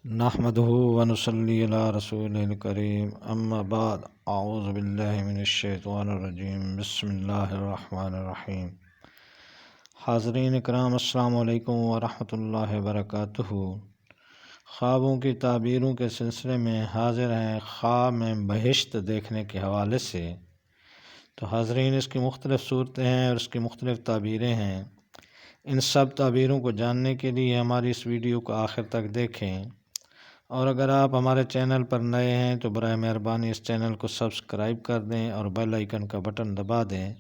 نحمده ونصلي علی رسول الکریم اما بعد اعوذ باللہ من الشیطان الرجیم بسم اللہ الرحمن الرحیم۔ حاضرین اکرام السلام علیکم ورحمۃ اللہ وبرکاتہ۔ خوابوں کی تعبیروں کے سلسلے میں حاضر ہیں خواب میں بہشت دیکھنے کے حوالے سے۔ تو حاضرین، اس کی مختلف صورتیں ہیں اور اس کی مختلف تعبیریں ہیں۔ ان سب تعبیروں کو جاننے کے لیے ہماری اس ویڈیو کو آخر تک دیکھیں، اور اگر آپ ہمارے چینل پر نئے ہیں تو برائے مہربانی اس چینل کو سبسکرائب کر دیں اور بیل آئیکن کا بٹن دبا دیں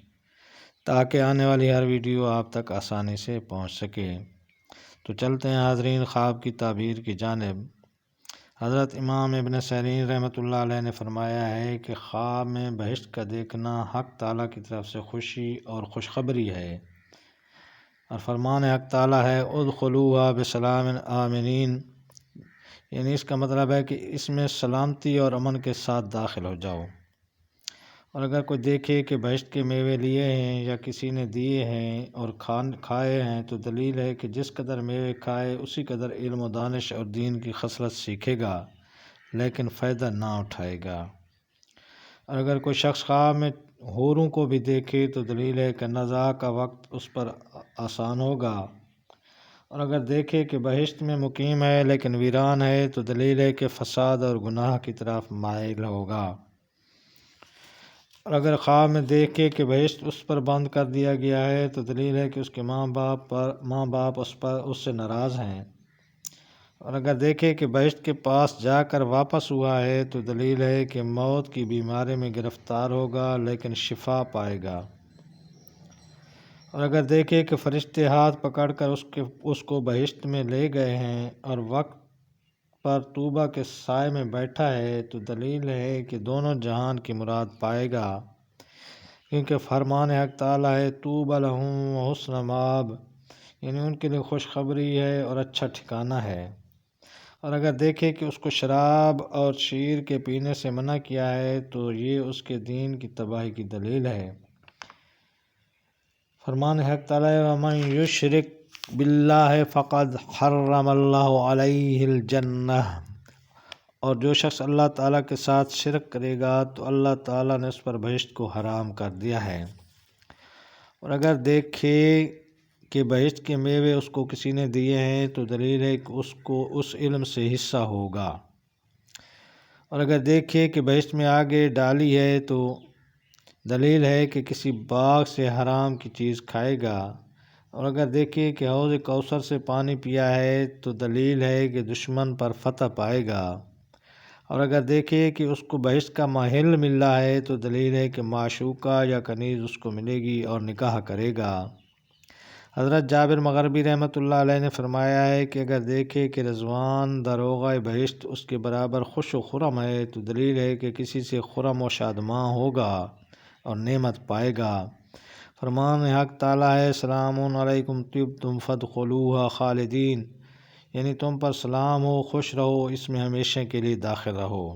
تاکہ آنے والی ہر ویڈیو آپ تک آسانی سے پہنچ سکے۔ تو چلتے ہیں حاضرین خواب کی تعبیر کی جانب۔ حضرت امام ابن سیرین رحمۃ اللہ علیہ نے فرمایا ہے کہ خواب میں بہشت کا دیکھنا حق تعالیٰ کی طرف سے خوشی اور خوشخبری ہے، اور فرمان حق تعالیٰ ہے ادخلوها بسلام آمنین، یعنی اس کا مطلب ہے کہ اس میں سلامتی اور امن کے ساتھ داخل ہو جاؤ۔ اور اگر کوئی دیکھے کہ بہشت کے میوے لیے ہیں یا کسی نے دیے ہیں اور کھائے ہیں تو دلیل ہے کہ جس قدر میوے کھائے اسی قدر علم و دانش اور دین کی خصلت سیکھے گا، لیکن فائدہ نہ اٹھائے گا۔ اور اگر کوئی شخص خواب میں حوروں کو بھی دیکھے تو دلیل ہے کہ نزاع کا وقت اس پر آسان ہوگا۔ اور اگر دیکھے کہ بہشت میں مقیم ہے لیکن ویران ہے تو دلیل ہے کہ فساد اور گناہ کی طرف مائل ہوگا۔ اور اگر خواب میں دیکھے کہ بہشت اس پر بند کر دیا گیا ہے تو دلیل ہے کہ اس کے ماں باپ اس سے ناراض ہیں۔ اور اگر دیکھے کہ بہشت کے پاس جا کر واپس ہوا ہے تو دلیل ہے کہ موت کی بیماری میں گرفتار ہوگا لیکن شفا پائے گا۔ اور اگر دیکھے کہ فرشتے ہاتھ پکڑ کر اس کو بہشت میں لے گئے ہیں اور وقت پر طوبہ کے سائے میں بیٹھا ہے تو دلیل ہے کہ دونوں جہان کی مراد پائے گا، کیونکہ فرمان حق تعالیٰ ہے طوبی لہم وحسن مآب، یعنی ان کے لیے خوشخبری ہے اور اچھا ٹھکانہ ہے۔ اور اگر دیکھے کہ اس کو شراب اور شیر کے پینے سے منع کیا ہے تو یہ اس کے دین کی تباہی کی دلیل ہے۔ فرمان حق تعالیٰ وَمَن یشرک باللہ فقد حرم اللہ علیہ الجنہ، اور جو شخص اللہ تعالیٰ کے ساتھ شرک کرے گا تو اللہ تعالیٰ نے اس پر بہشت کو حرام کر دیا ہے۔ اور اگر دیکھے کہ بہشت کے میوے اس کو کسی نے دیے ہیں تو دلیل ہے کہ اس کو اس علم سے حصہ ہوگا۔ اور اگر دیکھے کہ بہشت میں آگے ڈالی ہے تو دلیل ہے کہ کسی باغ سے حرام کی چیز کھائے گا۔ اور اگر دیکھے کہ حوض کوثر سے پانی پیا ہے تو دلیل ہے کہ دشمن پر فتح پائے گا۔ اور اگر دیکھے کہ اس کو بہشت کا محل مل رہا ہے تو دلیل ہے کہ معشوقہ یا کنیز اس کو ملے گی اور نکاح کرے گا۔ حضرت جابر مغربی رحمۃ اللہ علیہ نے فرمایا ہے کہ اگر دیکھے کہ رضوان داروغہ بہشت اس کے برابر خوش و خرم ہے تو دلیل ہے کہ کسی سے خرم و شادماں ہوگا اور نعمت پائے گا۔ فرمان حق تعالیٰ ہے سلام علیکم طبتم فادخلوها خالدین، یعنی تم پر سلام ہو، خوش رہو، اس میں ہمیشہ کے لیے داخل رہو۔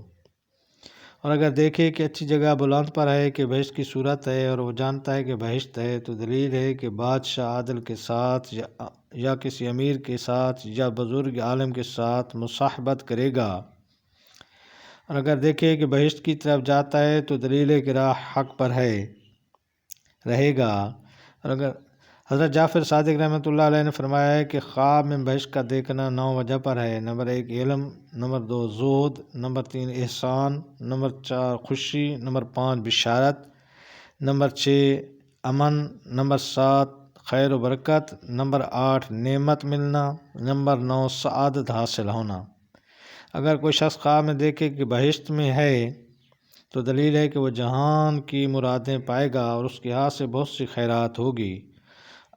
اور اگر دیکھے کہ اچھی جگہ بلند پر ہے کہ بہشت کی صورت ہے اور وہ جانتا ہے کہ بہشت ہے تو دلیل ہے کہ بادشاہ عادل کے ساتھ یا کسی امیر کے ساتھ یا بزرگ عالم کے ساتھ مصاحبت کرے گا۔ اور اگر دیکھے کہ بہشت کی طرف جاتا ہے تو دلیل ہے کہ راہ حق پر رہے گا۔ اور اگر حضرت جعفر صادق رحمۃ اللہ علیہ نے فرمایا ہے کہ خواب میں بہشت کا دیکھنا 9 وجہ پر ہے۔ نمبر 1 علم، نمبر 2 زہد، نمبر 3 احسان، نمبر 4 خوشی، نمبر 5 بشارت، نمبر 6 امن، نمبر 7 خیر و برکت، نمبر 8 نعمت ملنا، نمبر 9 سعادت حاصل ہونا۔ اگر کوئی شخص خواب میں دیکھے کہ بہشت میں ہے تو دلیل ہے کہ وہ جہان کی مرادیں پائے گا اور اس کے ہاتھ سے بہت سی خیرات ہوگی۔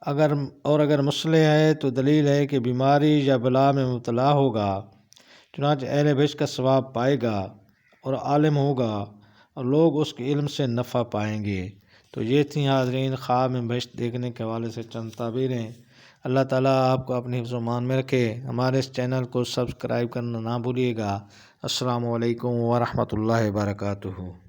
اگر مسلح ہے تو دلیل ہے کہ بیماری یا بلا میں مبتلا ہوگا، چنانچہ اہل بہشت کا ثواب پائے گا اور عالم ہوگا اور لوگ اس کے علم سے نفع پائیں گے۔ تو یہ تھیں حاضرین خواب میں بہشت دیکھنے کے حوالے سے چند تعبیریں۔ اللہ تعالیٰ آپ کو اپنے حفظ و امان میں رکھے۔ ہمارے اس چینل کو سبسکرائب کرنا نہ بھولیے گا۔ السلام علیکم ورحمۃ اللہ وبرکاتہ۔